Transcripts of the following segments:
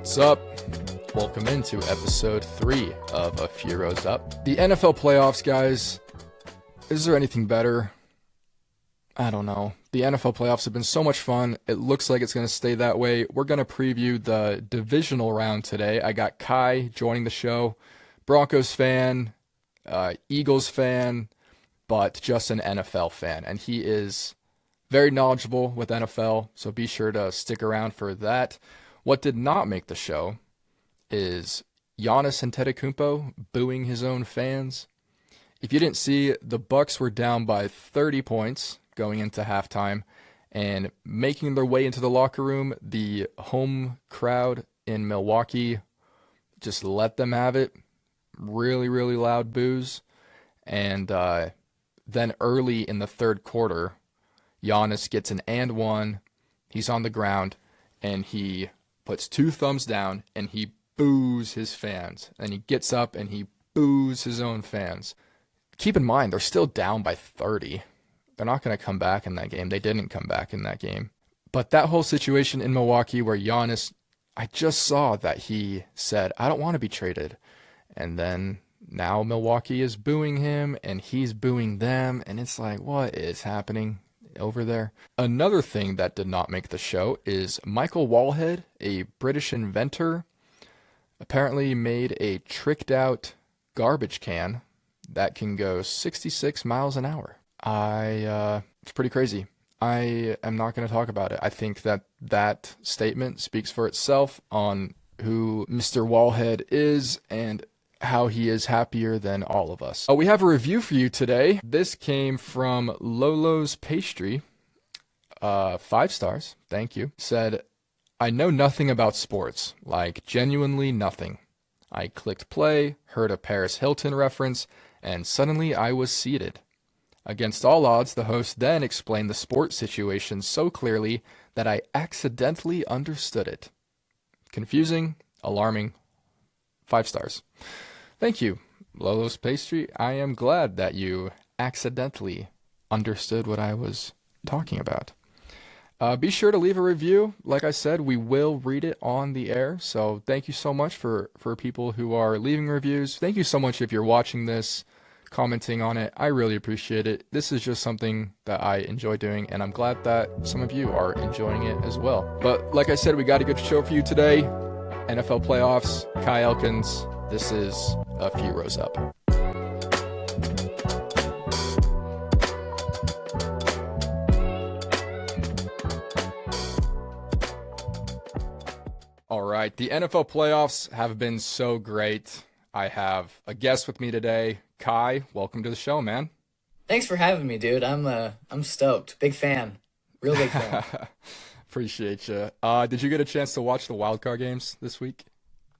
What's up? Welcome into episode 3 of A Few Rows Up. The NFL playoffs, guys. Is there anything better? I don't know. The NFL playoffs have been so much fun. It looks like it's going to stay that way. We're going to preview the divisional round today. I got Kai joining the show. Broncos fan, Eagles fan, but just an NFL fan. And he is very knowledgeable with NFL, so be sure to stick around for that. What did not make the show is Giannis Antetokounmpo booing his own fans. If you didn't see, the Bucks were down by 30 points going into halftime, and making their way into the locker room, the home crowd in Milwaukee just let them have it. Really, really loud boos. And then early in the third quarter, Giannis gets an and one. He's on the ground, and he puts 2 thumbs down, and he boos his fans. And he gets up, and he boos his own fans. Keep in mind, they're still down by 30. They're not going to come back in that game. They didn't come back in that game. But that whole situation in Milwaukee where Giannis, I just saw that he said, I don't want to be traded. And then now Milwaukee is booing him, and he's booing them. And it's like, what is happening over there? Another thing that did not make the show is Michael Wallhead, a British inventor, apparently made a tricked out garbage can that can go 66 miles an hour. It's pretty crazy. I am not going to talk about it. I think that statement speaks for itself on who Mr. Wallhead is and how he is happier than all of us. We have a review for you today. This came from Lolo's Pastry. 5 stars. Thank you. Said, I know nothing about sports. Like, genuinely nothing. I clicked play, heard a Paris Hilton reference, and suddenly I was seated. Against all odds, the host then explained the sports situation so clearly that I accidentally understood it. Confusing, alarming, 5 stars. Thank you, Lolo's Pastry. I am glad that you accidentally understood what I was talking about. Be sure to leave a review. Like I said, we will read it on the air. So thank you so much for people who are leaving reviews. Thank you so much if you're watching this, commenting on it. I really appreciate it. This is just something that I enjoy doing, and I'm glad that some of you are enjoying it as well. But like I said, we got a good show for you today. NFL playoffs, Kai Elkins. This is A Few Rows Up. All right, the NFL playoffs have been so great. I have a guest with me today. Kai, welcome to the show, man. Thanks for having me, dude. I'm stoked. Big fan. Real big fan. Appreciate you. Did you get a chance to watch the wildcard games this week?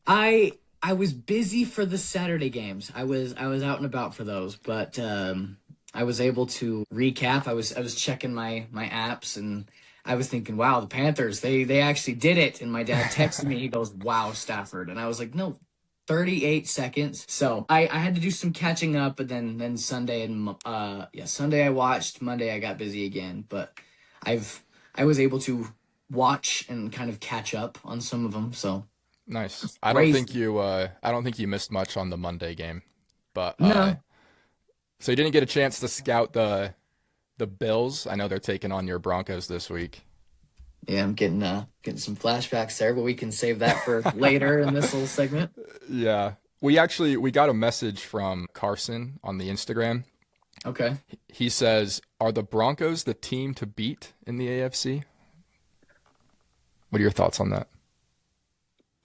I was busy for the Saturday games. I was out and about for those, but I was able to recap. I was checking my apps, and I was thinking, wow, the Panthers, they actually did it. And my dad texted me, he goes, wow, Stafford. And I was like, no, 38 seconds. So I had to do some catching up, but then Sunday and Sunday I watched, Monday I got busy again, but I was able to watch and kind of catch up on some of them. So nice. I don't think you missed much on the Monday game, but no. So you didn't get a chance to scout the Bills. I know they're taking on your Broncos this week. Yeah, I'm getting some flashbacks there, but we can save that for later in this little segment. Yeah. We got a message from Carson on the Instagram. Okay. He says, are the Broncos the team to beat in the AFC? What are your thoughts on that?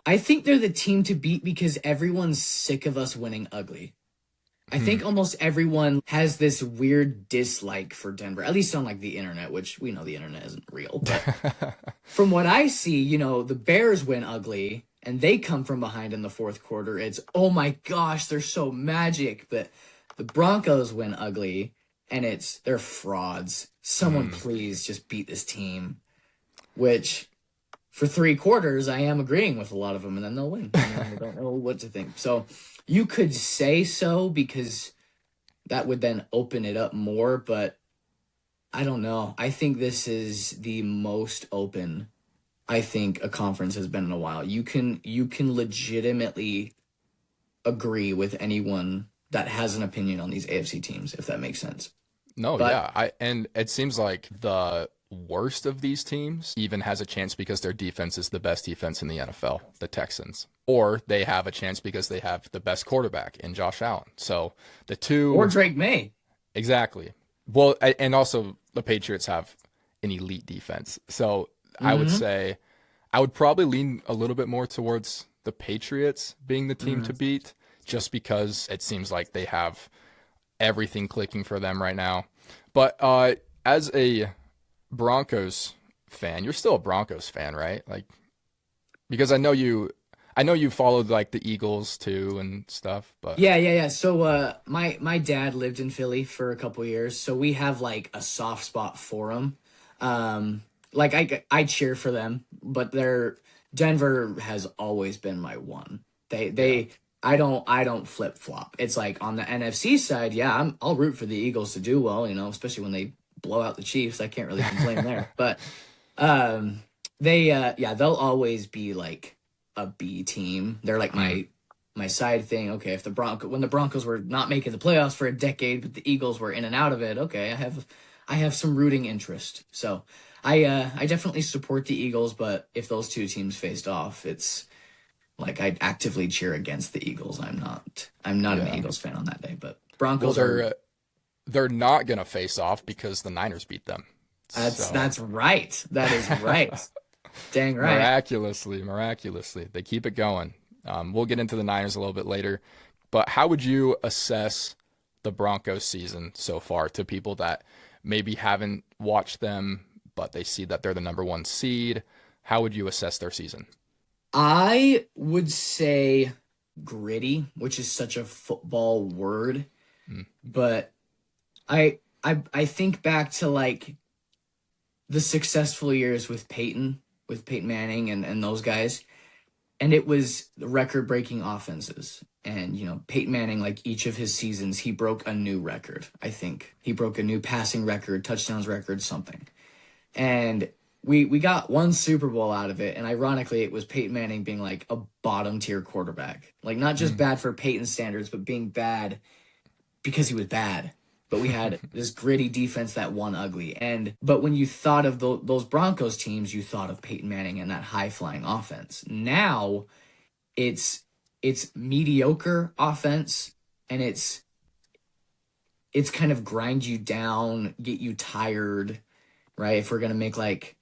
I think they're the team to beat because everyone's sick of us winning ugly. I think almost everyone has this weird dislike for Denver, at least on like the internet, which we know the internet isn't real. But from what I see, the Bears win ugly and they come from behind in the fourth quarter. It's, oh my gosh, they're so magic. But the Broncos win ugly and they're frauds. Someone please just beat this team, which for 3 quarters, I am agreeing with a lot of them, and then they'll win. I don't know what to think. So you could say so because that would then open it up more, but I don't know. I think this is the most open I think a conference has been in a while. You can legitimately agree with anyone that has an opinion on these AFC teams, if that makes sense. No, But yeah. And it seems like the worst of these teams even has a chance because their defense is the best defense in the NFL, the Texans. Or they have a chance because they have the best quarterback in Josh Allen. So the or two Drake May. exactly. Well, and also the Patriots have an elite defense. So I would Mm-hmm. say I would probably lean a little bit more towards the Patriots being the team Mm. to beat just because it seems like they have everything clicking for them right now. But as a Broncos fan, you're still a Broncos fan, right? Like because I know you followed like the Eagles too and stuff, but Yeah. So my dad lived in Philly for a couple years, so we have like a soft spot for them. Like I cheer for them, but they're Denver has always been my one. They yeah. they I don't flip flop. It's like on the NFC side, yeah, I'll root for the Eagles to do well, especially when they blow out the Chiefs. I can't really complain there. But um they yeah, they'll always be like a B team. They're like Mm, my side thing. Okay, if when the Broncos were not making the playoffs for a decade, but the Eagles were in and out of it, okay, I have some rooting interest. So I definitely support the Eagles, but if those two teams faced off, it's like I'd actively cheer against the Eagles. I'm not an yeah. Eagles fan on that day, but Well, Broncos are. they're not gonna face off because the Niners beat them. So That's right. That is right. Dang right. miraculously, they keep it going. We'll get into the Niners a little bit later, but how would you assess the Broncos season so far to people that maybe haven't watched them, but they see that they're the number one seed? How would you assess their season? I would say gritty, which is such a football word, Mm, but I think back to like the successful years with Peyton Manning and those guys, and it was record breaking offenses. And Peyton Manning, like each of his seasons, he broke a new record. I think he broke a new passing record, touchdowns record, something. And we got one Super Bowl out of it, and ironically, it was Peyton Manning being like a bottom tier quarterback, like not just mm. bad for Peyton standards, but being bad because he was bad. But we had this gritty defense that won ugly. But when you thought of those Broncos teams, you thought of Peyton Manning and that high flying offense. Now it's it's mediocre offense, and it's kind of grind you down, get you tired, right? If we're gonna make like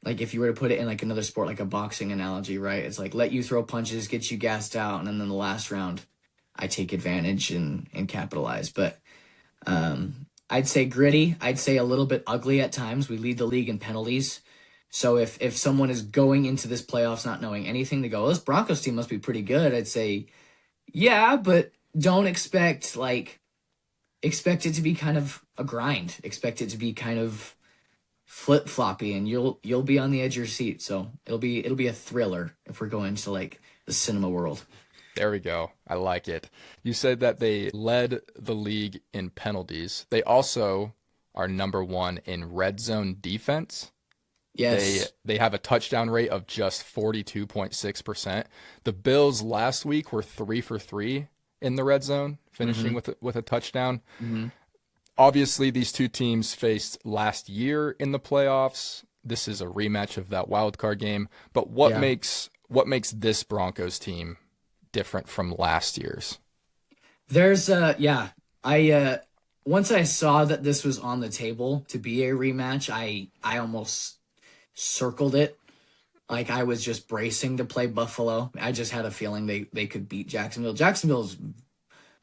if you were to put it in like another sport, like a boxing analogy, right? It's like let you throw punches, get you gassed out, and then in the last round, I take advantage and capitalize. But I'd say gritty. I'd say a little bit ugly at times. We lead the league in penalties. So if someone is going into this playoffs not knowing anything, to go, this Broncos team must be pretty good. I'd say, yeah, but don't expect it to be kind of a grind. Expect it to be kind of flip floppy, and you'll be on the edge of your seat. So it'll be a thriller if we're going to like the cinema world. There we go. I like it. You said that they led the league in penalties. They also are number one in red zone defense. Yes. They have a touchdown rate of just 42.6%. The Bills last week were 3 for 3 in the red zone, finishing Mm-hmm. with a touchdown. Mm-hmm. Obviously, these two teams faced last year in the playoffs. This is a rematch of that wild card game. But Yeah. what makes this Broncos team different from last year's? There's yeah. I once I saw that this was on the table to be a rematch, I almost circled it. Like I was just bracing to play Buffalo. I just had a feeling they could beat Jacksonville. Jacksonville's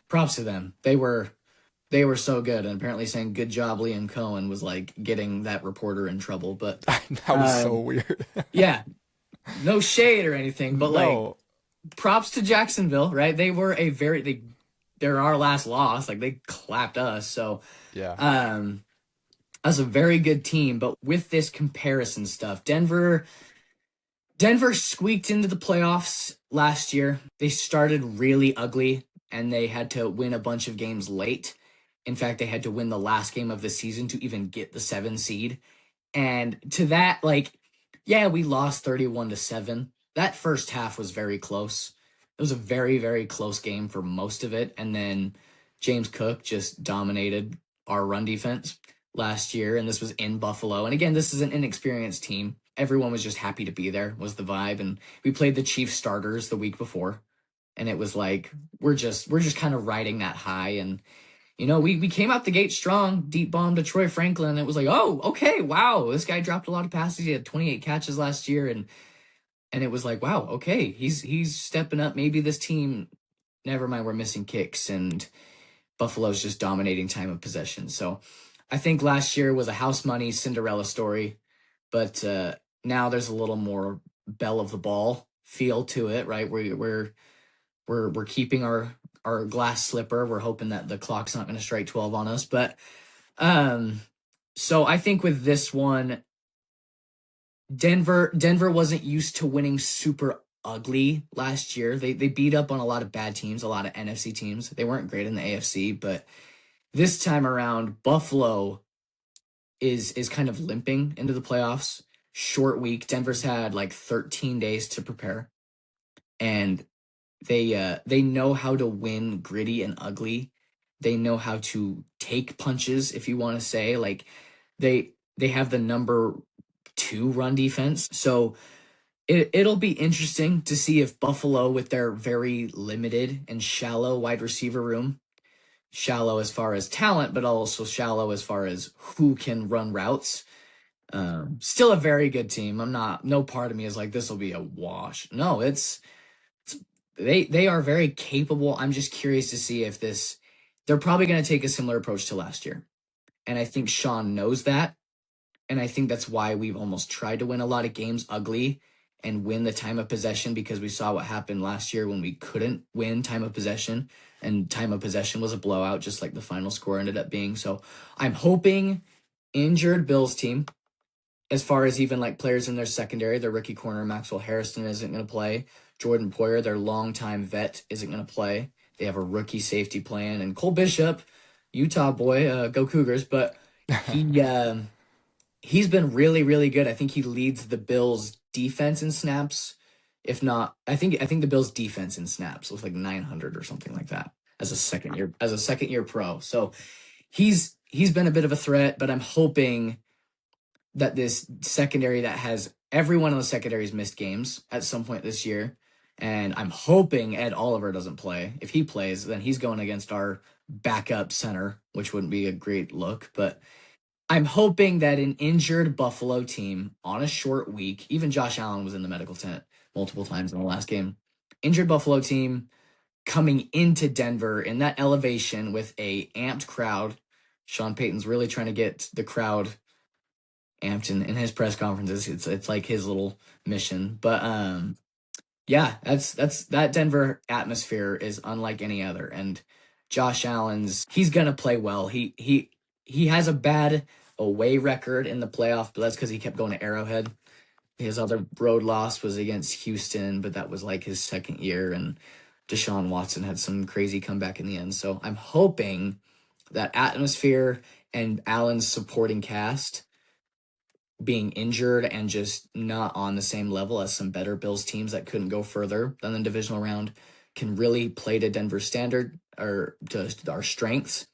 props to them. They were so good, and apparently saying good job Liam Cohen was like getting that reporter in trouble. But That was so um weird. yeah, no shade or anything, but like No. props to Jacksonville, right? They were they're our last loss. Like they clapped us. So Yeah. um that's a very good team. But with this comparison stuff, Denver squeaked into the playoffs last year. They started really ugly, and they had to win a bunch of games late. In fact, they had to win the last game of the season to even get the 7 seed. And to that, like Yeah, we lost 31-7. That first half was very close. It was a very, very close game for most of it. And then James Cook just dominated our run defense last year. And this was in Buffalo. And again, this is an inexperienced team. Everyone was just happy to be there, was the vibe. And we played the Chiefs starters the week before. And it was like, we're just kind of riding that high. And we came out the gate strong, deep bomb to Troy Franklin. It was like, oh, okay, wow, this guy dropped a lot of passes. He had 28 catches last year, and it was like, wow, okay, he's stepping up. Maybe this team, never mind, we're missing kicks, and Buffalo's just dominating time of possession. So I think last year was a house money Cinderella story, but now there's a little more bell of the ball feel to it, right? We're keeping our glass slipper. We're hoping that the clock's not going to strike 12 on us. But so I think with this one, Denver wasn't used to winning super ugly last year. They beat up on a lot of bad teams, a lot of NFC teams. They weren't great in the AFC, but this time around, Buffalo is kind of limping into the playoffs. Short week. Denver's had like 13 days to prepare, and they know how to win gritty and ugly. They know how to take punches, if you want to say. Like they have the number 2 run defense. So it'll be interesting to see if Buffalo, with their very limited and shallow wide receiver room, shallow as far as talent, but also shallow as far as who can run routes. Still a very good team. No part of me is like, this will be a wash. No, they are very capable. I'm just curious to see if they're probably going to take a similar approach to last year. And I think Sean knows that. And I think that's why we've almost tried to win a lot of games ugly and win the time of possession, because we saw what happened last year when we couldn't win time of possession, and time of possession was a blowout, just like the final score ended up being. So I'm hoping injured Bills team, as far as even like players in their secondary, their rookie corner, Maxwell Harrison, isn't going to play. Jordan Poyer, their longtime vet, isn't going to play. They have a rookie safety plan. And Cole Bishop, Utah boy, go Cougars, but he's been really, really good. I think he leads the Bills defense in snaps. If not, I think the Bills defense in snaps was like 900 or something like that as a second year pro. So he's been a bit of a threat, but I'm hoping that this secondary that has everyone in the secondary's missed games at some point this year. And I'm hoping Ed Oliver doesn't play. If he plays, then he's going against our backup center, which wouldn't be a great look. But I'm hoping that an injured Buffalo team on a short week, even Josh Allen was in the medical tent multiple times in the last game, injured Buffalo team coming into Denver in that elevation with a amped crowd. Sean Payton's really trying to get the crowd amped in his press conferences. It's like his little mission. But yeah, that's that Denver atmosphere is unlike any other. And Josh he's gonna play well. He has a bad away record in the playoff, but that's because he kept going to Arrowhead. His other road loss was against Houston, but that was like his second year, and Deshaun Watson had some crazy comeback in the end. So I'm hoping that atmosphere and Allen's supporting cast being injured and just not on the same level as some better Bills teams that couldn't go further than the divisional round can really play to Denver's standard or to our strengths.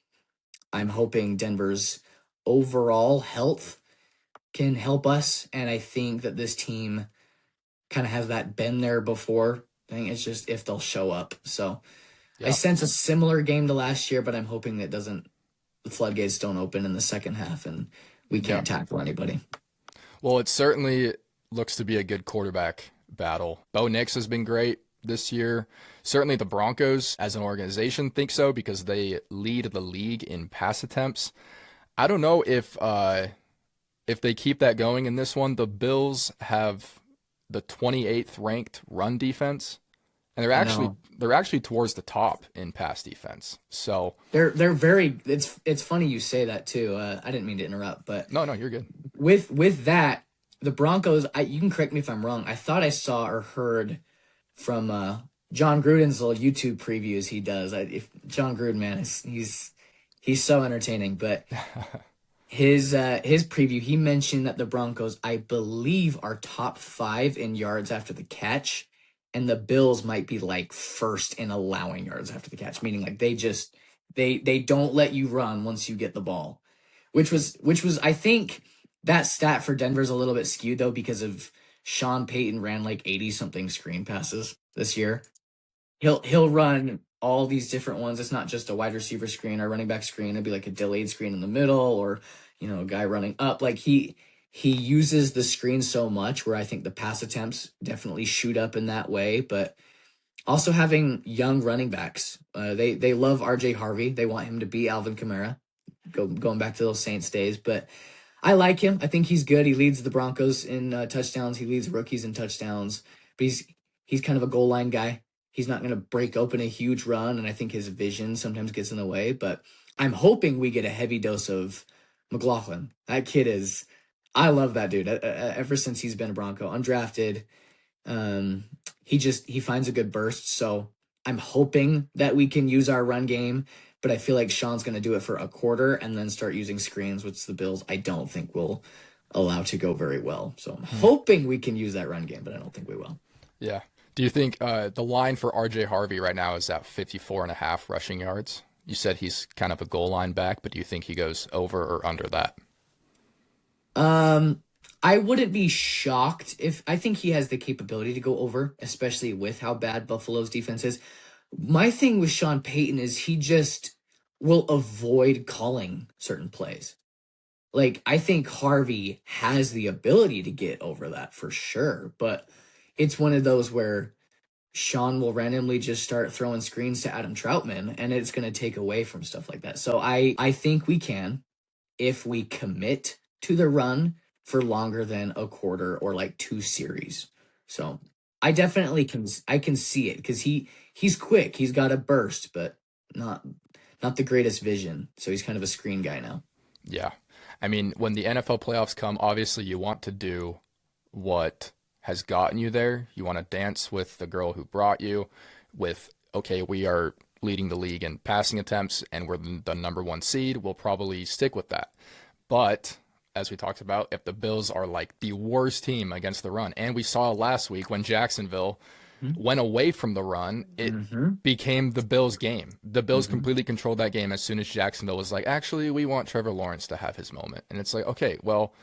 I'm hoping Denver's overall health can help us, and I think that this team kind of has that been there before thing. It's just if they'll show up. So I Yeah. sense a similar game to last year, but I'm hoping that the floodgates don't open in the second half and we Yeah. can't tackle anybody. Well, it certainly looks to be a good quarterback battle. Bo Nix has been great this year. Certainly the Broncos as an organization think so because they lead the league in pass attempts. I don't know if they keep that going in this one. The Bills have the 28th ranked run defense, and I know. they're actually towards the top in pass defense. So They're very it's funny you say that too. I didn't mean to interrupt, but no, you're good. with that, the Broncos, you can correct me if I'm wrong. I thought I saw or heard from John Gruden's little YouTube previews he does. If John Gruden, man, he's so entertaining. But his preview, he mentioned that the Broncos, I believe, are top 5 in yards after the catch, and the Bills might be like first in allowing yards after the catch, meaning like they don't let you run once you get the ball, which was I think that stat for Denver's a little bit skewed though because of Sean Payton ran like 80 something screen passes this year. He'll run all these different ones. It's not just a wide receiver screen or running back screen. It'd be like a delayed screen in the middle, or a guy running up. Like he uses the screen so much where I think the pass attempts definitely shoot up in that way. But also having young running backs, they love R.J. Harvey. They want him to be Alvin Kamara. Going back to those Saints days, but I like him. I think he's good. He leads the Broncos in touchdowns. He leads rookies in touchdowns. But he's kind of a goal line guy. He's not going to break open a huge run, and I think his vision sometimes gets in the way. But I'm hoping we get a heavy dose of McLaughlin. That kid is, I love that dude. Ever since he's been a Bronco, undrafted, he finds a good burst. So I'm hoping that we can use our run game, but I feel like Sean's going to do it for a quarter and then start using screens, which the Bills I don't think will allow to go very well. So I'm hoping we can use that run game, but I don't think we will. Yeah. Do you think the line for RJ Harvey right now is at 54.5 rushing yards? You said he's kind of a goal line back, but do you think he goes over or under that? I wouldn't be shocked if I think he has the capability to go over, especially with how bad Buffalo's defense is. My thing with Sean Payton is he just will avoid calling certain plays. Like, I think Harvey has the ability to get over that for sure, but it's one of those where Sean will randomly just start throwing screens to Adam Troutman, and it's going to take away from stuff like that. So I think we can, if we commit to the run for longer than a quarter or like 2 series. So I definitely I can see it because he's quick. He's got a burst, but not the greatest vision. So he's kind of a screen guy now. Yeah. I mean, when the NFL playoffs come, obviously you want to do what has gotten you there. You want to dance with the girl who brought you with, okay, we are leading the league in passing attempts and we're the number 1 seed. We'll probably stick with that. But as we talked about, if the Bills are like the worst team against the run, and we saw last week when Jacksonville went away from the run, it became the Bills' game. The Bills completely controlled that game as soon as Jacksonville was like, actually, we want Trevor Lawrence to have his moment. And it's like, okay, well,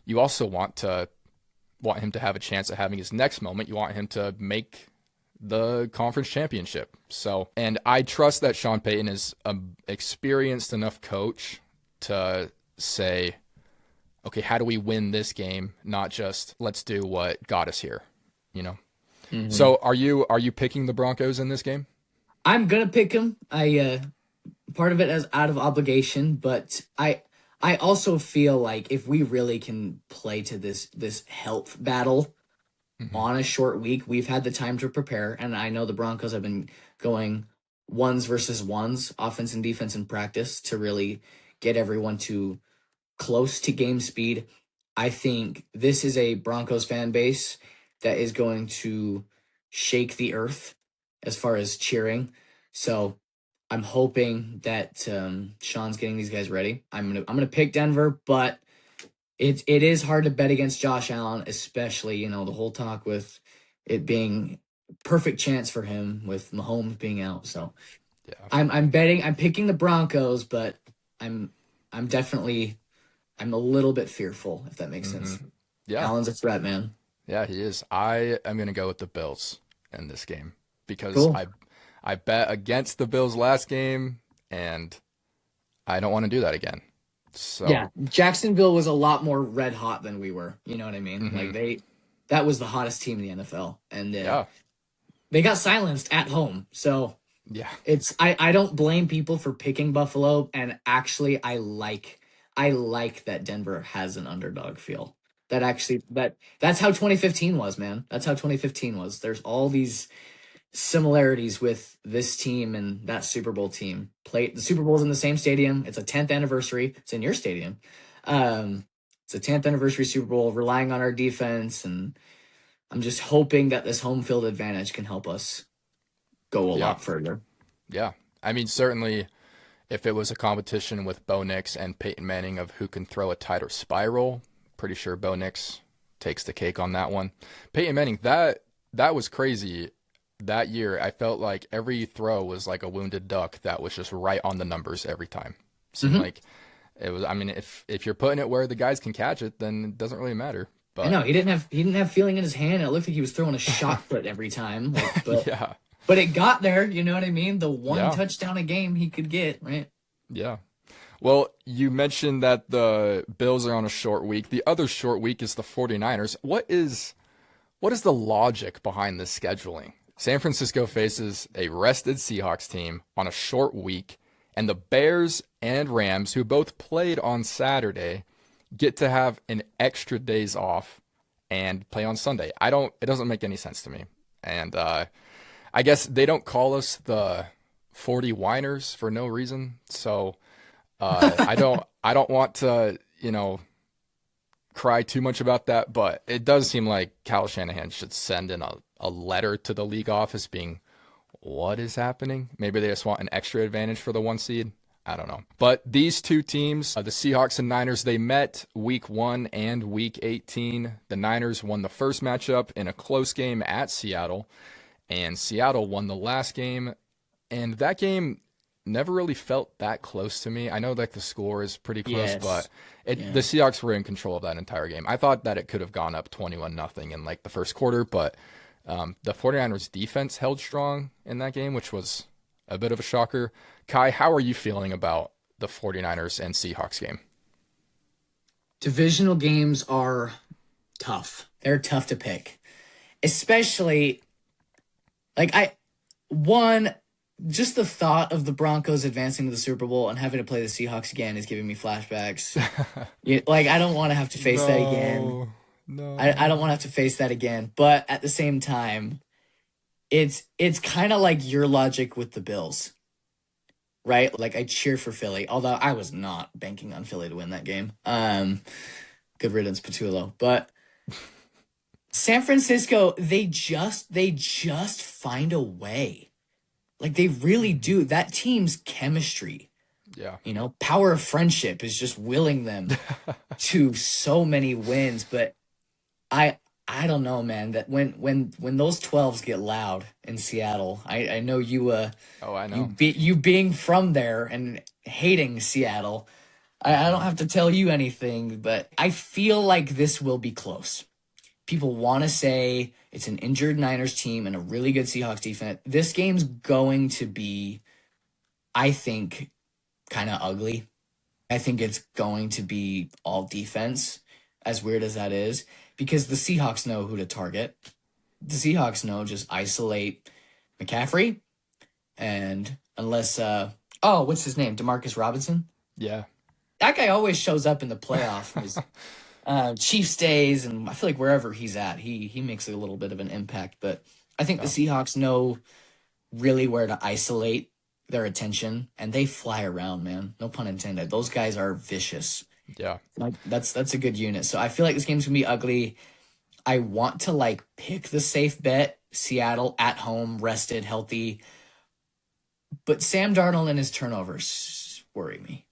you also want him to have a chance at having his next moment. You want him to make the conference championship. So, and I trust that Sean Payton is an experienced enough coach to say, okay, how do we win this game? Not just let's do what got us here, So are you picking the Broncos in this game? I'm gonna pick him. Part of it as out of obligation, but I also feel like if we really can play to this health battle on a short week, we've had the time to prepare, and I know the Broncos have been going ones versus ones, offense and defense in practice to really get everyone to close to game speed. I think this is a Broncos fan base that is going to shake the earth as far as cheering. So I'm hoping that Sean's getting these guys ready. I'm gonna pick Denver, but it is hard to bet against Josh Allen, especially the whole talk with it being perfect chance for him with Mahomes being out. So Yeah. I'm picking the Broncos, but I'm definitely I'm a little bit fearful, if that makes sense. Yeah. Allen's a threat, man. Yeah, he is. I am going to go with the Bills in this game because Cool. I bet against the Bills last game, and I don't want to do that again. So Yeah, Jacksonville was a lot more red hot than we were. You know what I mean? Like that was the hottest team in the NFL, and yeah, they got silenced at home. So yeah, I don't blame people for picking Buffalo, and actually I like that Denver has an underdog feel. That's how 2015 was, man. That's how 2015 was. There's all these similarities with this team and that Super Bowl team. The Super Bowl's in the same stadium. It's a 10th anniversary. It's in your stadium. It's a 10th anniversary Super Bowl, relying on our defense, and I'm just hoping that this home field advantage can help us go a lot further. yeah. I mean, certainly, if it was a competition with Bo Nix and Peyton Manning of who can throw a tighter spiral, pretty sure Bo Nix takes the cake on that one. Peyton Manning, that was crazy. That year, I felt like every throw was like a wounded duck that was just right on the numbers every time. Seemed like it was. I mean, if you're putting it where the guys can catch it, then it doesn't really matter. But I know he didn't have feeling in his hand. It looked like he was throwing a shot put every time. Like, but yeah, but it got there. You know what I mean? The one Yeah. touchdown a game he could get, right? yeah. Well, you mentioned that the Bills are on a short week. The other short week is the 49ers. What is the logic behind this scheduling? San Francisco faces a rested Seahawks team on a short week, and the Bears and Rams, who both played on Saturday, get to have an extra days off and play on Sunday. It doesn't make any sense to me. And I guess they don't call us the 40 whiners for no reason. So I don't want to, cry too much about that, but it does seem like Kyle Shanahan should send in a letter to the league office being, what is happening? Maybe they just want an extra advantage for the 1 seed. I don't know. But these two teams, the Seahawks and Niners, they met week 1 and week 18. The Niners won the first matchup in a close game at Seattle, and Seattle won the last game. And that game never really felt that close to me. I know like the score is pretty close, Yes. but the Seahawks were in control of that entire game. I thought that it could have gone up 21-0 in like the first quarter, but the 49ers defense held strong in that game, which was a bit of a shocker. Kai, how are you feeling about the 49ers and Seahawks game? Divisional games are tough. They're tough to pick. Especially just the thought of the Broncos advancing to the Super Bowl and having to play the Seahawks again is giving me flashbacks. I don't want to have to face that again. No. I don't want to have to face that again. But at the same time, it's kind of like your logic with the Bills, right? Like I cheer for Philly, although I was not banking on Philly to win that game. Good riddance, Patullo. But San Francisco, they just find a way. Like they really do. That team's chemistry, Yeah. Power of friendship is just willing them to so many wins. But I don't know, man, that when those 12s get loud in Seattle, I know you Oh, I know. you being from there and hating Seattle, I don't have to tell you anything, but I feel like this will be close. People want to say it's an injured Niners team and a really good Seahawks defense. This game's going to be, I think, kind of ugly. I think it's going to be all defense, as weird as that is, because the Seahawks know who to target. The Seahawks know just isolate McCaffrey, and unless, what's his name? DeMarcus Robinson? Yeah. That guy always shows up in the playoffs. Chiefs days, and I feel like wherever he's at, he makes a little bit of an impact. But I think the Seahawks know really where to isolate their attention, and they fly around, man. No pun intended. Those guys are vicious. Yeah. Like that's a good unit. So I feel like this game's gonna be ugly. I want to pick the safe bet. Seattle at home, rested, healthy. But Sam Darnold and his turnovers worry me.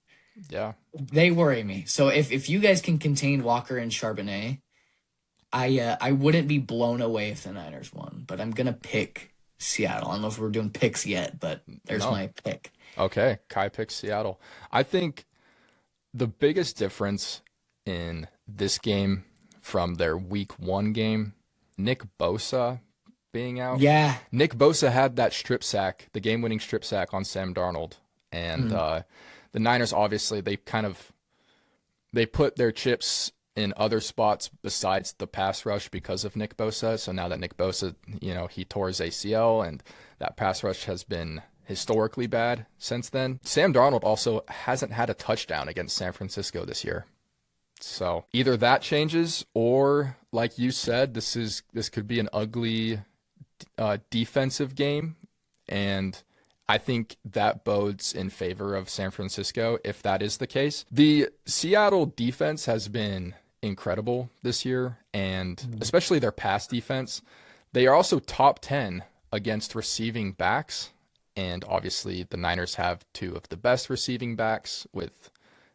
Yeah. They worry me. So if you guys can contain Walker and Charbonnet, I wouldn't be blown away if the Niners won. But I'm gonna pick Seattle. I don't know if we're doing picks yet, but there's my pick. Okay. Kai picks Seattle. I think the biggest difference in this game from their week 1 game, Nick Bosa being out. Yeah. Nick Bosa had that strip sack, the game-winning strip sack on Sam Darnold. And the Niners, obviously, they put their chips in other spots besides the pass rush because of Nick Bosa. So now that Nick Bosa, he tore his ACL, and that pass rush has been historically bad since then. Sam Darnold also hasn't had a touchdown against San Francisco this year. So either that changes, or like you said, this could be an ugly defensive game, and I think that bodes in favor of San Francisco if that is the case. The Seattle defense has been incredible this year, and especially their pass defense. They are also top 10 against receiving backs, And obviously, the Niners have two of the best receiving backs with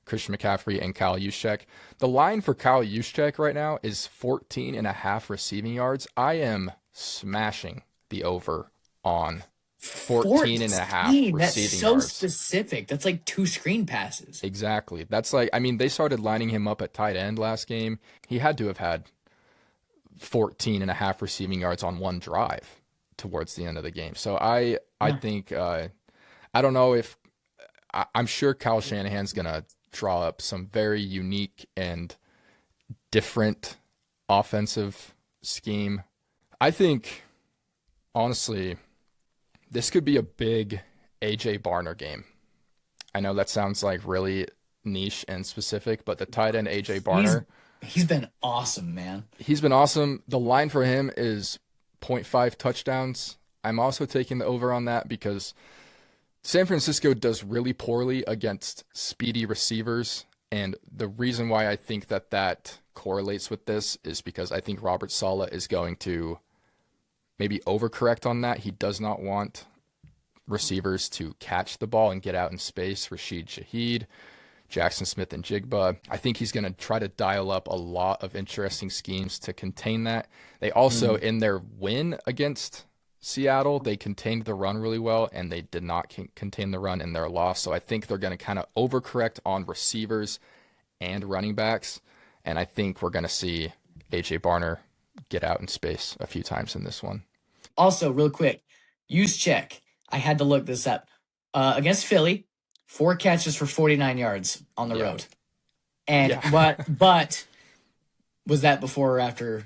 Christian McCaffrey and Kyle Juszczyk. The line for Kyle Juszczyk right now is 14.5 receiving yards. I am smashing the over on 14.5 receiving That's so yards. specific. That's like 2 screen passes. Exactly. That's like, I mean, they started lining him up at tight end last game. He had to have had 14.5 receiving yards on one drive towards the end of the game. So I think, I don't know if, I'm sure Kyle Shanahan's going to draw up some very unique and different offensive scheme. I think, honestly, this could be a big AJ Barner game. I know that sounds like really niche and specific, but the tight end AJ Barner, he's been awesome, man. He's been awesome. The line for him is 0.5 touchdowns. I'm also taking the over on that because San Francisco does really poorly against speedy receivers. And the reason why I think that correlates with this is because I think Robert Saleh is going to maybe overcorrect on that. He does not want receivers to catch the ball and get out in space. Rashid Shaheed, Jackson Smith, and Jigba. I think he's going to try to dial up a lot of interesting schemes to contain that. They also, in their win against Seattle, they contained the run really well, and they did not contain the run in their loss. So I think they're going to kind of overcorrect on receivers and running backs, and I think we're going to see AJ Barner get out in space a few times in this one. Also, real quick, Juszczyk. I had to look this up. Against Philly, 4 catches for 49 yards on the road. And but was that before or after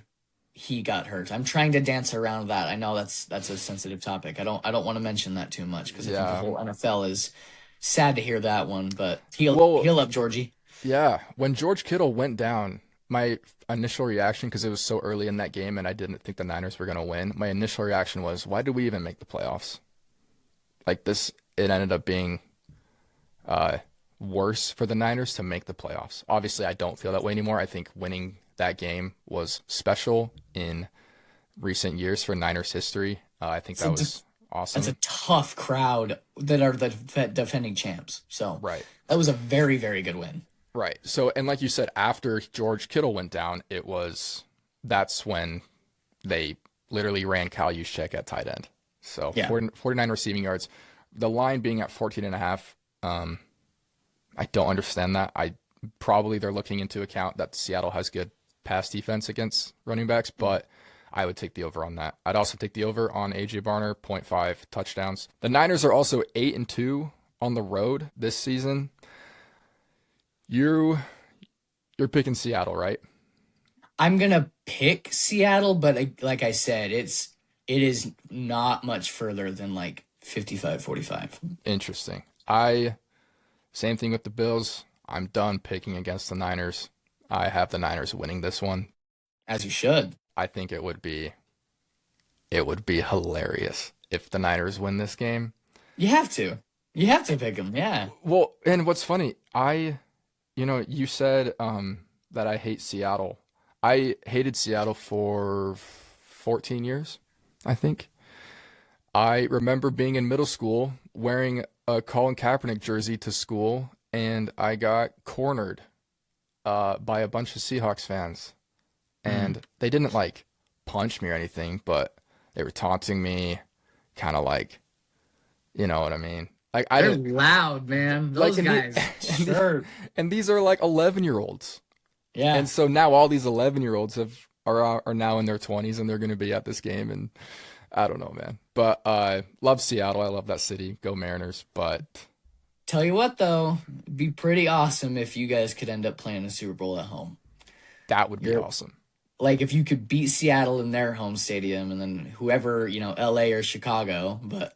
he got hurt? I'm trying to dance around that. I know that's a sensitive topic. I don't want to mention that too much because I think the whole NFL is sad to hear that one. But heal up, Georgie. Yeah, when George Kittle went down, my initial reaction, because it was so early in that game and I didn't think the Niners were going to win, my initial reaction was, why did we even make the playoffs? Like this, it ended up being worse for the Niners to make the playoffs. Obviously, I don't feel that way anymore. I think winning that game was special in recent years for Niners history. I think that was awesome. That's a tough crowd that are the defending champs. So that was a very, very good win. Right. So, and like you said, after George Kittle went down, that's when they literally ran Kyle Juszczyk at tight end. So 49 receiving yards, the line being at 14.5. I don't understand that. They're looking into account that Seattle has good pass defense against running backs, but I would take the over on that. I'd also take the over on AJ Barner, 0.5 touchdowns. The Niners are also 8-2 on the road this season. You're picking Seattle, right? I'm gonna pick Seattle, but like I said, it is not much further than like 55-45. Interesting. Same thing with the Bills. I'm done picking against the Niners. I have the Niners winning this one. As you should. I think it would be hilarious if the Niners win this game. You have to pick them, yeah. Well, and what's funny, you said that I hate Seattle. I hated Seattle for 14 years, I think. I remember being in middle school wearing a Colin Kaepernick jersey to school, and I got cornered by a bunch of Seahawks fans. And they didn't like punch me or anything, but they were taunting me, kind of like, you know what I mean? Like they're loud, man. Those guys. Sure. And these are like 11-year-olds. Yeah. And so now all these 11-year-olds are now in their 20s, and they're going to be at this game, and I don't know, man. But love Seattle. I love that city. Go Mariners. But tell you what, though, it'd be pretty awesome if you guys could end up playing a Super Bowl at home. That would be awesome. Like if you could beat Seattle in their home stadium, and then whoever, LA or Chicago, but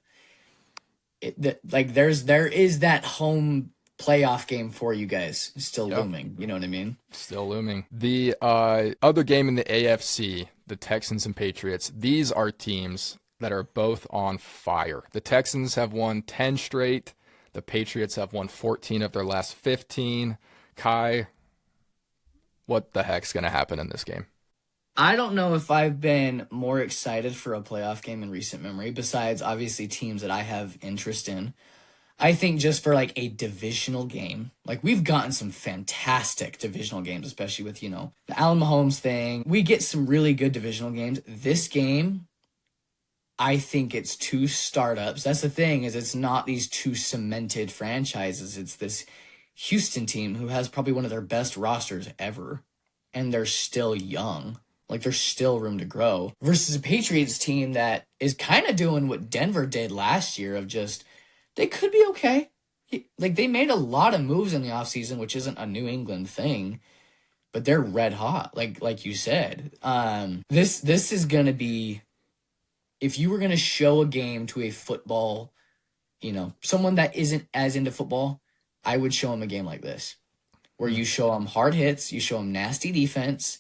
there is that home playoff game for you guys still looming. You know what I mean? Still looming. The other game in the AFC, the Texans and Patriots, these are teams that are both on fire. The Texans have won 10 straight. The Patriots have won 14 of their last 15. Kai, what the heck's going to happen in this game? I don't know if I've been more excited for a playoff game in recent memory, besides obviously teams that I have interest in. I think just for like a divisional game, like we've gotten some fantastic divisional games, especially with, the Allen Mahomes thing. We get some really good divisional games. This game, I think it's two startups. That's the thing, is it's not these two cemented franchises. It's this Houston team who has probably one of their best rosters ever, and they're still young. Like there's still room to grow. Versus a Patriots team that is kind of doing what Denver did last year of just they could be okay. Like they made a lot of moves in the offseason, which isn't a New England thing, but they're red hot. Like you said. This is gonna be, if you were gonna show a game to a football, someone that isn't as into football, I would show them a game like this, where you show them hard hits, you show them nasty defense,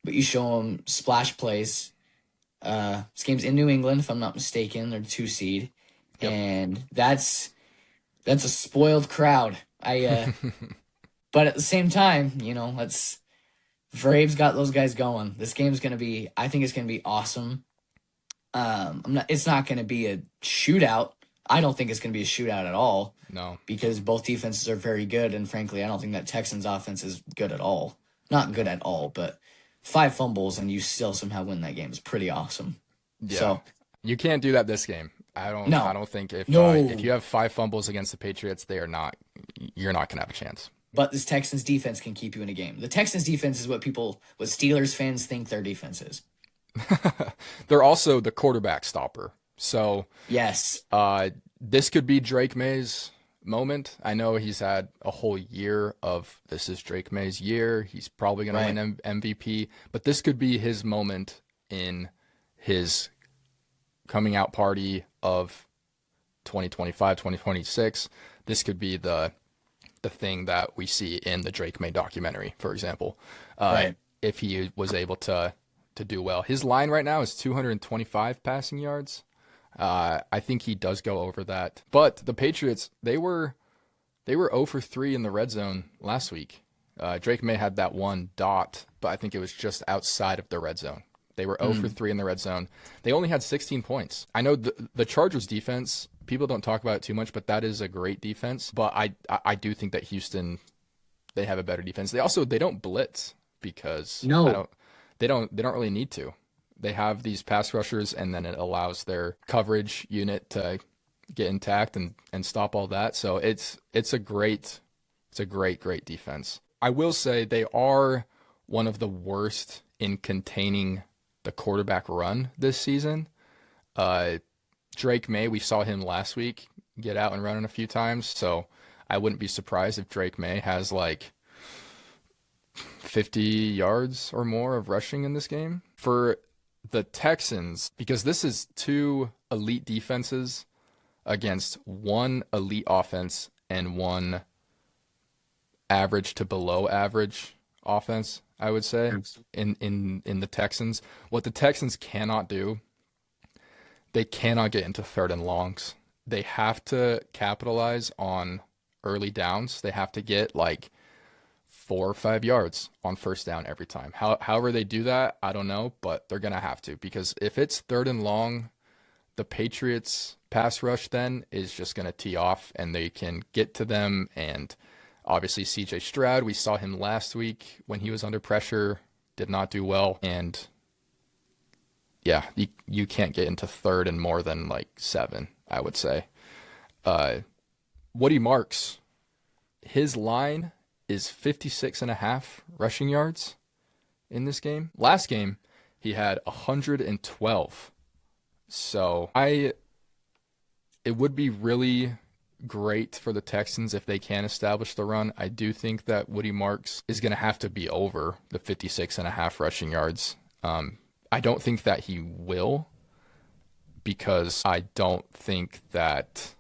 but you show them splash plays. This game's in New England, if I'm not mistaken. They're 2 seed, and that's a spoiled crowd. But at the same time, let's Braves got those guys going. This game's gonna be. I think it's gonna be awesome. It's not gonna be a shootout. I don't think it's gonna be a shootout at all. No, because both defenses are very good, and frankly, I don't think that Texans offense is good at all. Not good at all, but 5 fumbles and you still somehow win that game is pretty awesome. yeah, So you can't do that this game. I don't think if you have 5 fumbles against the Patriots, you're not gonna have a chance. But this Texans defense can keep you in a game. The Texans defense is what Steelers fans think their defense is. They're also the quarterback stopper. So yes, this could be Drake May's moment. I know he's had a whole year of this is Drake May's year. He's probably going to win MVP, but this could be his moment in his coming out party of 2025, 2026. This could be the thing that we see in the Drake May documentary, for example. If he was able to do well. His line right now is 225 passing yards. I think he does go over that. But the Patriots, they were 0 for 3 in the red zone last week. Drake May had that one dot, but I think it was just outside of the red zone. They were 0 for 3 in the red zone. They only had 16 points. I know the Chargers defense, people don't talk about it too much, but that is a great defense. But I do think that Houston, they have a better defense. They don't blitz because they don't really need to. They have these pass rushers, and then it allows their coverage unit to get intact and stop all that. So it's a great defense. I will say they are one of the worst in containing the quarterback run this season. Drake May, we saw him last week get out and run a few times, so I wouldn't be surprised if Drake May has like 50 yards or more of rushing in this game. For the Texans, because this is 2 elite defenses against 1 elite offense and 1 average to below average offense, I would say, in the Texans. What the Texans cannot do, they cannot get into 3rd and longs. They have to capitalize on early downs. They have to get like 4 or 5 yards on 1st down every time. However they do that, I don't know, but they're going to have to, because if it's 3rd and long, the Patriots pass rush then is just going to tee off and they can get to them. And obviously CJ Stroud, we saw him last week when he was under pressure, did not do well. And yeah, you can't get into 3rd and more than like 7, I would say. Woody Marks, his line is 56.5 rushing yards in this game. Last game, he had 112. So it would be really great for the Texans if they can establish the run. I do think that Woody Marks is going to have to be over the 56.5 rushing yards. I don't think that he will, because I don't think that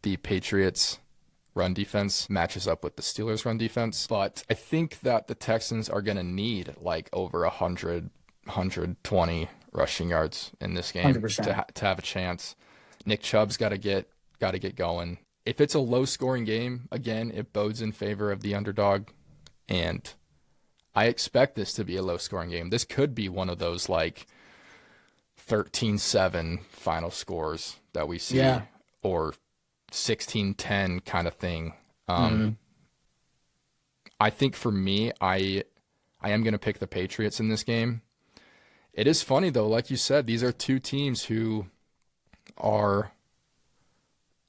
the Patriots run defense matches up with the Steelers run defense. But I think that the Texans are going to need like over 100, 120 rushing yards in this game 100%. to have a chance. Nick Chubb's got to get going. If it's a low scoring game, again, it bodes in favor of the underdog. And I expect this to be a low-scoring game. This could be one of those like 13-7 final scores that we see, Yeah. or 16-10 kind of thing. Hmm. I think for me, I am going to pick the Patriots in this game. It is funny though, like you said, these are two teams who are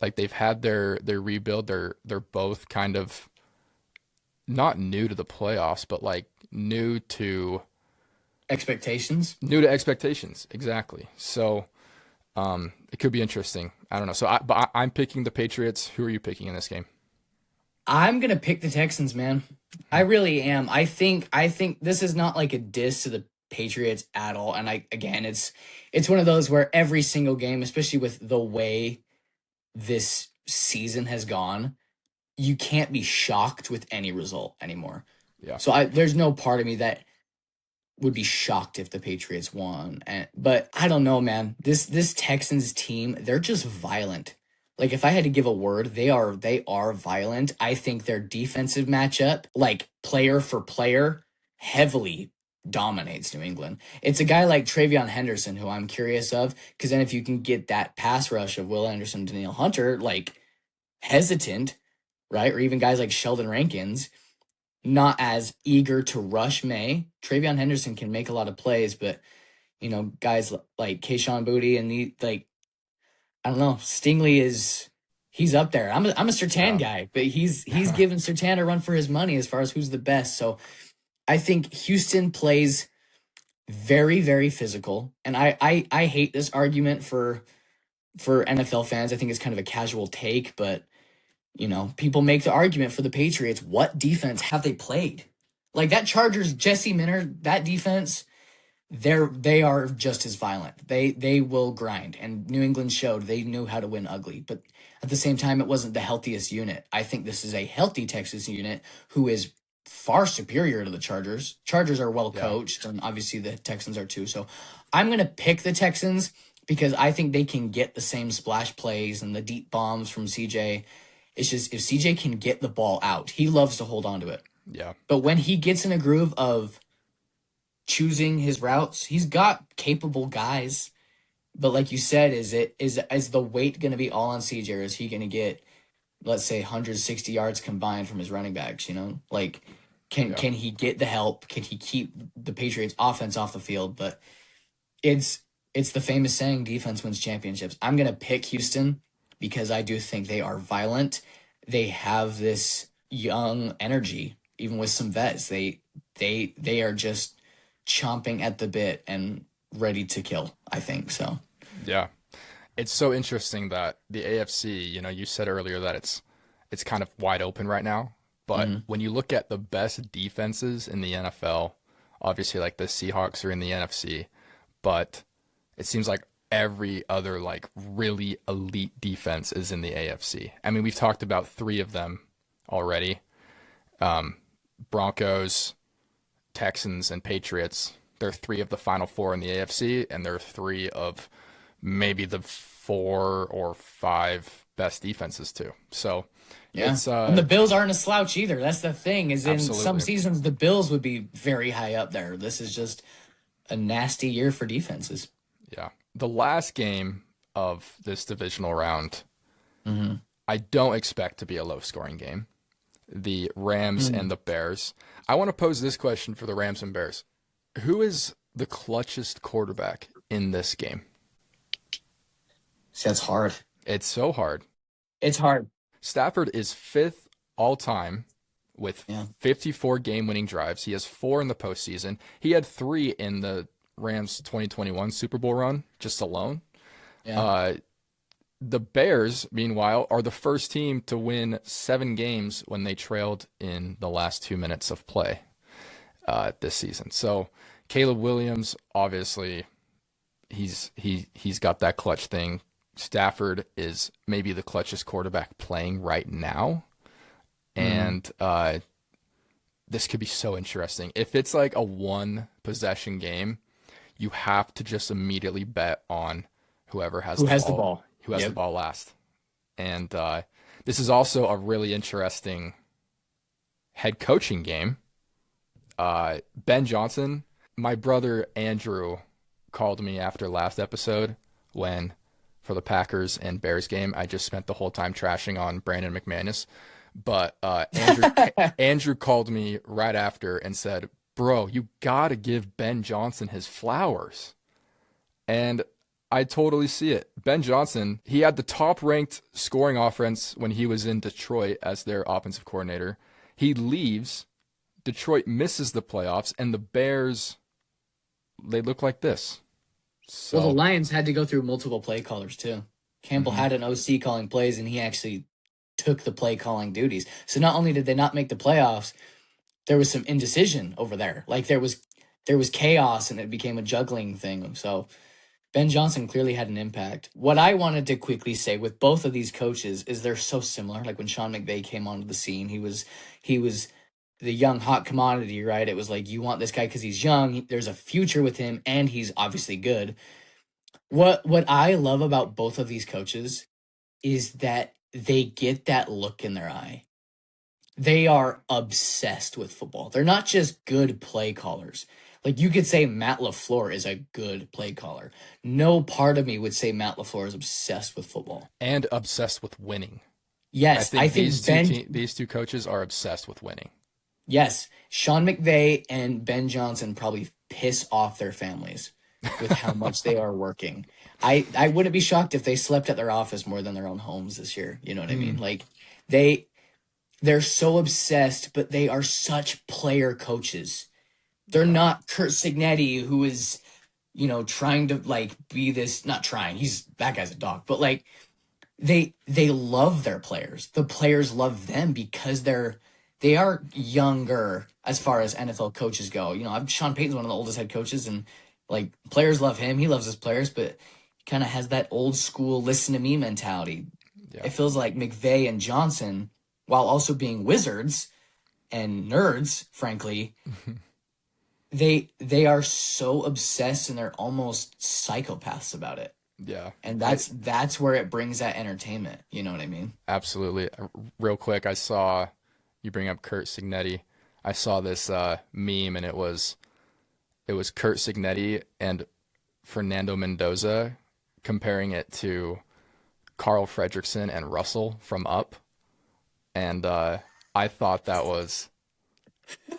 like they've had their rebuild. They're both kind of not new to the playoffs, but like Expectations. new to expectations. Exactly. So it could be interesting. I don't know. I'm picking the Patriots. Who are you picking in this game? I'm gonna pick the Texans, man. I really am. I think this is not like a diss to the Patriots at all. And it's one of those where every single game, especially with the way this season has gone, you can't be shocked with any result anymore. Yeah. So there's no part of me that would be shocked if the Patriots won. But I don't know, man. This Texans team, they're just violent. Like if I had to give a word, they are violent. I think their defensive matchup, like player for player, heavily dominates New England. It's a guy like Travion Henderson who I'm curious of, because then if you can get that pass rush of Will Anderson, Danielle Hunter, like hesitant, right? Or even guys like Sheldon Rankins, not as eager to rush May. Travion Henderson can make a lot of plays, but guys like Kayshawn Booty and I don't know, Stingley he's up there. I'm a Surtain Yeah. guy, but he's giving Surtain a run for his money as far as who's the best. So I think Houston plays very, very physical. And I hate this argument for NFL fans. I think it's kind of a casual take, but people make the argument for the Patriots. What defense have they played? Like that Chargers, Jesse Minter, that defense, they are just as violent. They will grind. And New England showed they knew how to win ugly. But at the same time, it wasn't the healthiest unit. I think this is a healthy Texas unit who is far superior to the Chargers. Chargers are well Yeah. coached, and obviously the Texans are too. So I'm gonna pick the Texans because I think they can get the same splash plays and the deep bombs from CJ. It's just if CJ can get the ball out, he loves to hold on to it. Yeah. But when he gets in a groove of choosing his routes, he's got capable guys. But like you said, is the weight going to be all on CJ, or is he going to get, let's say, 160 yards combined from his running backs? Like can Yeah. can he get the help? Can he keep the Patriots offense off the field? But it's the famous saying, defense wins championships. I'm going to pick Houston because I do think they are violent. They have this young energy, even with some vets. They are just chomping at the bit and ready to kill, I think so. Yeah. It's so interesting that the AFC, you said earlier that it's kind of wide open right now, but Mhm. when you look at the best defenses in the NFL, obviously like the Seahawks are in the NFC, but it seems like every other like really elite defense is in the AFC. I mean, we've talked about three of them already. Broncos, Texans, and Patriots. They're three of the final four in the AFC, and they're three of maybe the 4 or 5 best defenses too. So Yeah. it's And the Bills aren't a slouch either. That's the thing, is in some absolutely, seasons the Bills would be very high up there. This is just a nasty year for defenses. yeah. The last game of this divisional round, Mm-hmm. I don't expect to be a low scoring game. The Rams and the Bears. I want to pose this question for the Rams and Bears. Who is the clutchest quarterback in this game? See, that's hard. It's so hard. It's hard. Stafford is fifth all time with Yeah. 54 game winning drives. He has 4 in the postseason. He had 3 in the Rams 2021 Super Bowl run, just alone. Yeah. The Bears, meanwhile, are the first team to win 7 games when they trailed in the last 2 minutes of play this season. So Caleb Williams, obviously, he's got that clutch thing. Stafford is maybe the clutchest quarterback playing right now. And this could be so interesting. If it's like a 1 possession game, you have to just immediately bet on whoever has Who the has ball, the ball? who has Yep. the ball last. And this is also a really interesting head coaching game. Ben Johnson, my brother Andrew called me after last episode when, for the Packers and Bears game, I just spent the whole time trashing on Brandon McManus. But Andrew called me right after and said, "Bro, you gotta give Ben Johnson his flowers." And I totally see it. Ben Johnson, he had the top ranked scoring offense when he was in Detroit as their offensive coordinator. He leaves, Detroit misses the playoffs, and the Bears, they look like this. So, Well, the Lions had to go through multiple play callers too. Campbell had an OC calling plays, and he actually took the play calling duties. So not only did they not make the playoffs, there was some indecision over there. Like there was chaos, and it became a juggling thing. So Ben Johnson clearly had an impact. What I wanted to quickly say with both of these coaches is they're so similar. Like when Sean McVay came onto the scene, he was the young hot commodity, right? It was like you want this guy because he's young. There's a future with him, and he's obviously good. What I love about both of these coaches is that they get that look in their eye. They are obsessed with football. They're not just good play callers. Like you could say Matt LaFleur is a good play caller. No part of me would say Matt LaFleur is obsessed with football. and obsessed with winning. Yes, I think these two coaches are obsessed with winning. Yes, Sean McVay and Ben Johnson probably piss off their families with how much they are working. I wouldn't be shocked if they slept at their office more than their own homes this year. You know what I mean? Like they're so obsessed, but they are such player coaches. They're not Kurt Signetti, who is, trying to like be this, not trying. That guy's a dog, but like they love their players. The players love them because they are younger as far as NFL coaches go. Sean Payton's one of the oldest head coaches, and like players love him. He loves his players, but he kind of has that old school listen to me mentality. Yeah. It feels like McVay and Johnson, while also being wizards and nerds, frankly, they are so obsessed and they're almost psychopaths about it. Yeah. And that's where it brings that entertainment. You know what I mean? Absolutely. Real quick, I saw you bring up Kurt Signetti. I saw this meme, and it was Kurt Signetti and Fernando Mendoza comparing it to Carl Fredrickson and Russell from Up, and I thought that was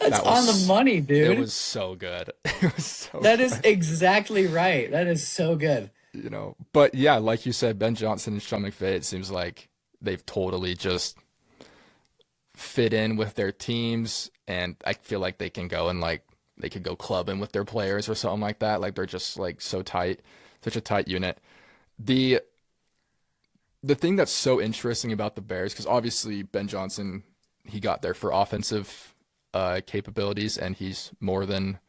on the money, dude. It was so good. It was so. That is exactly right. That is so good. But yeah, like you said, Ben Johnson and Sean McVay, it seems like they've totally just fit in with their teams, and I feel like they can go and like they could go clubbing with their players or something like that. Like they're just like so tight, such a tight unit. The thing that's so interesting about the Bears, because obviously Ben Johnson, he got there for offensive capabilities, and he's more than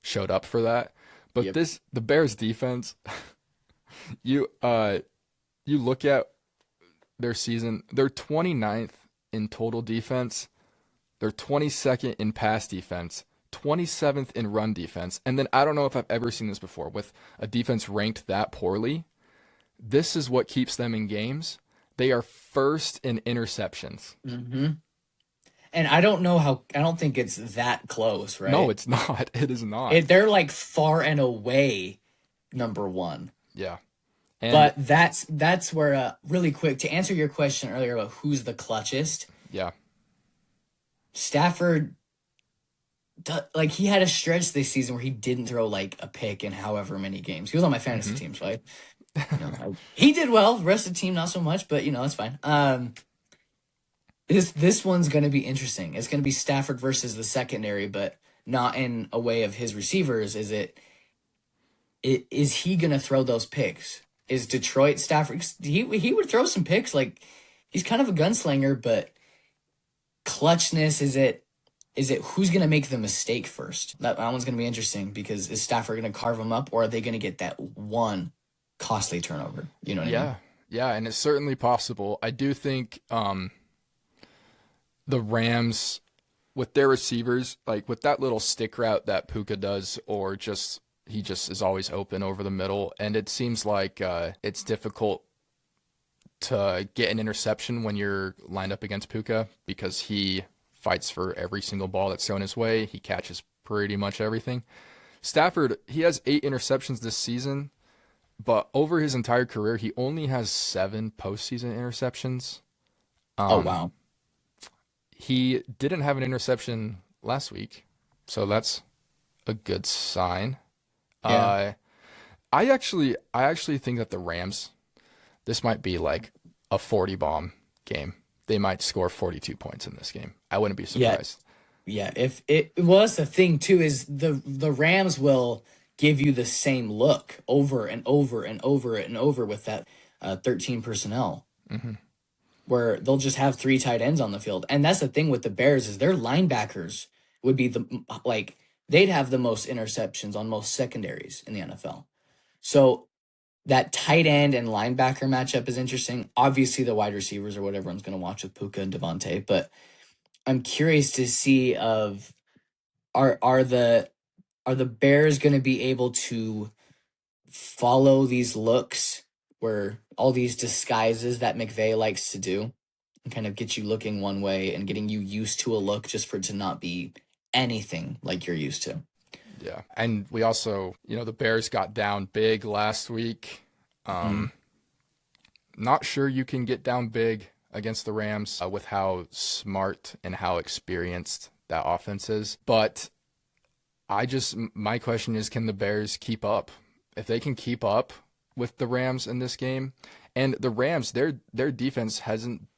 showed up for that. But the Bears defense, you look at their season, they're 29th in total defense, they're 22nd in pass defense, 27th in run defense, and then I don't know if I've ever seen this before with a defense ranked that poorly. This is what keeps them in games. They are first in interceptions. Mm-hmm. And I don't think it's that close, right? No, it's not. It is not. They're like far and away number one. Yeah. But that's where, really quick, to answer your question earlier about who's the clutchest. Yeah. Stafford, like he had a stretch this season where he didn't throw like a pick in however many games. He was on my fantasy team, so he did well. The rest of the team, not so much, but it's fine. This one's going to be interesting. It's going to be Stafford versus the secondary, but not in a way of his receivers. Is he going to throw those picks? Is Detroit Stafford? He would throw some picks. Like he's kind of a gunslinger, but clutchness, is it who's going to make the mistake first? That one's going to be interesting because is Stafford going to carve them up, or are they going to get that one costly turnover? You know what I mean? Yeah, and it's certainly possible. I do think the Rams, with their receivers, like with that little stick route that Puka does, or he just is always open over the middle, and it seems like it's difficult to get an interception when you're lined up against Puka because he fights for every single ball that's thrown his way. He catches pretty much everything. Stafford, he has 8 interceptions this season, but over his entire career, he only has 7 postseason interceptions. Oh wow. He didn't have an interception last week, so that's a good sign. Yeah. Uh, I actually think that the Rams, this might be like a 40 bomb game. They might score 42 points in this game. I wouldn't be Yeah. surprised. Yeah. If it was the thing too is the Rams will give you the same look over and over and over and over with that 13 personnel, Hmm. where they'll just have 3 tight ends on the field. And that's the thing with the Bears is their linebackers would be they'd have the most interceptions on most secondaries in the NFL. So that tight end and linebacker matchup is interesting. Obviously, the wide receivers are what everyone's going to watch with Puka and Devontae, but I'm curious to see of are the Bears going to be able to follow these looks where all these disguises that McVay likes to do and kind of get you looking one way and getting you used to a look just for it to not be anything like you're used to. Yeah. And we also, the Bears got down big last week. Mm. Not sure you can get down big against the Rams with how smart and how experienced that offense is. But my question is, can the Bears keep up? If they can keep up with the Rams in this game, and the Rams, their defense hasn't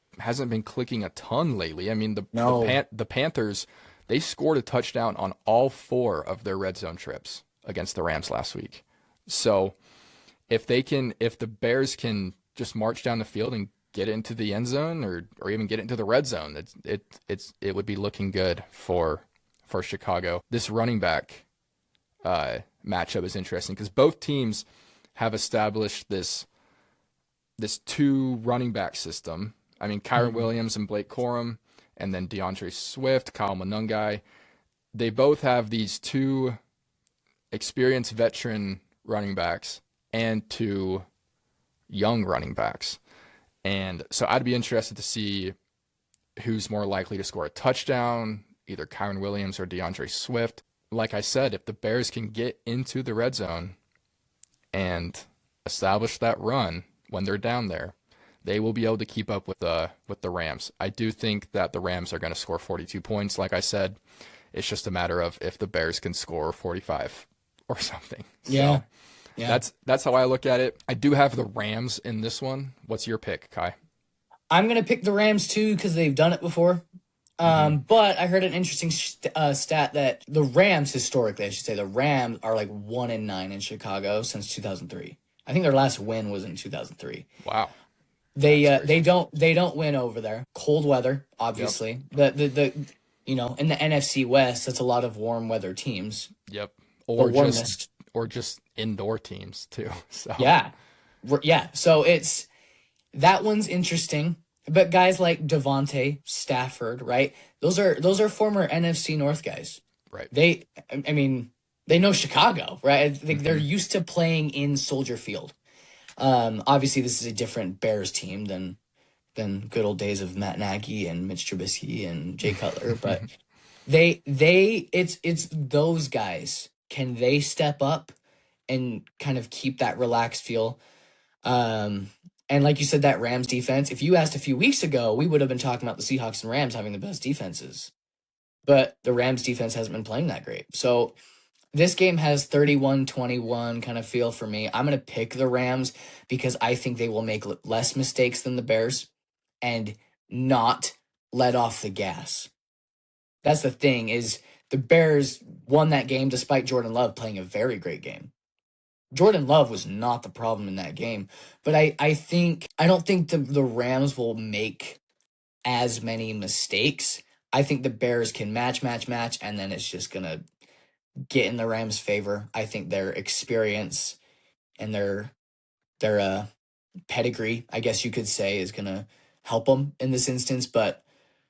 been clicking a ton lately. I mean, No. the Panthers, they scored a touchdown on all 4 of their red zone trips against the Rams last week. So if the Bears can just march down the field and get it into the end zone or even get it into the red zone, it would be looking good for Chicago. This running back matchup is interesting because both teams have established this 2 running back system. I mean, Kyron Mhm. Williams and Blake Corum, and then DeAndre Swift, Kyle Monungai. They both have these 2 experienced veteran running backs and 2 young running backs. And so I'd be interested to see who's more likely to score a touchdown, either Kyron Williams or DeAndre Swift. Like I said, if the Bears can get into the red zone and establish that run when they're down there, they will be able to keep up with the Rams. I do think that the Rams are going to score 42 points. Like I said, it's just a matter of if the Bears can score 45 or something. Yeah. So Yeah. that's how I look at it. I do have the Rams in this one. What's your pick, Kai? I'm going to pick the Rams too because they've done it before. Mm-hmm. But I heard an interesting stat that the Rams, historically, I should say, the Rams are like 1-9 in Chicago since 2003. I think their last win was in 2003. Wow. They don't win over there. Cold weather, Yep. obviously. In the NFC West, that's a lot of warm weather teams. Yep. The Or warmest. just indoor teams too. So Yeah. Yeah. So that one's interesting. But guys like Devontae, Stafford, right? Those are former NFC North guys. right. I mean, they know Chicago, right? I think they're Mm-hmm. used to playing in Soldier Field. Obviously, this is a different Bears team than good old days of Matt Nagy and Mitch Trubisky and Jay Cutler, but it's those guys. Can they step up and kind of keep that relaxed feel? Um, and like you said, that Rams defense, if you asked a few weeks ago, we would have been talking about the Seahawks and Rams having the best defenses. But the Rams defense hasn't been playing that great. So this game has 31-21 kind of feel for me. I'm going to pick the Rams because I think they will make less mistakes than the Bears and not let off the gas. That's the thing is the Bears won that game despite Jordan Love playing a very great game. Jordan Love was not the problem in that game, but I don't think the Rams will make as many mistakes. I think the Bears can match, and then it's just gonna get in the Rams' favor. I think their experience and their pedigree, I guess you could say, is gonna help them in this instance. But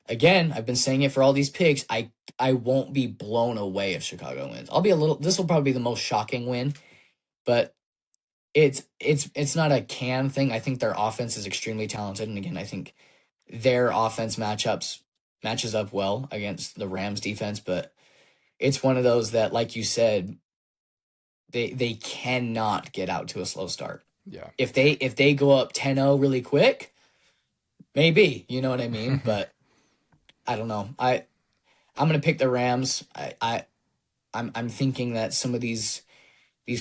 again, I've been saying it for all these picks. I won't be blown away if Chicago wins. I'll be a little. This will probably be the most shocking win, but it's not a can thing. I think their offense is extremely talented, and again, I think their offense matches up well against the Rams defense. But it's one of those that, like you said, they cannot get out to a slow start. Yeah. If they go up 10-0 really quick, maybe, you know what I mean? But I don't know. I'm gonna pick the Rams. I'm thinking that some of these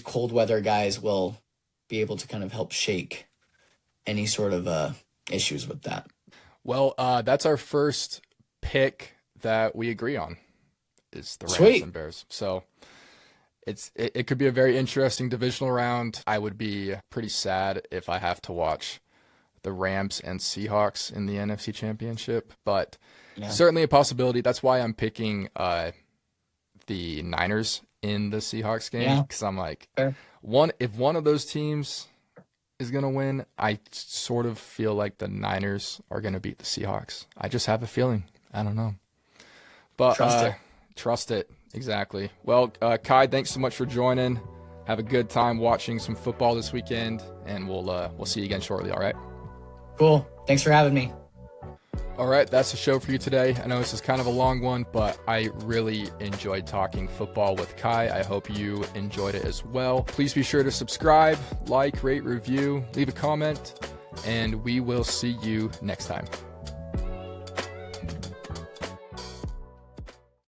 cold weather guys will be able to kind of help shake any sort of issues with that. Well, that's our first pick that we agree on is the Rams Sweet. and Bears. So it could be a very interesting divisional round. I would be pretty sad if I have to watch the Rams and Seahawks in the NFC Championship, but certainly a possibility. That's why I'm picking the Niners in the Seahawks game, because I'm like, if one of those teams is going to win, I sort of feel like the Niners are going to beat the Seahawks. I just have a feeling. I don't know. But trust it. Exactly. Well, Kai, thanks so much for joining. Have a good time watching some football this weekend, and we'll see you again shortly, all right? Cool. Thanks for having me. All right, that's the show for you today. I know this is kind of a long one, but I really enjoyed talking football with Kai. I hope you enjoyed it as well. Please be sure to subscribe, like, rate, review, leave a comment, and we will see you next time.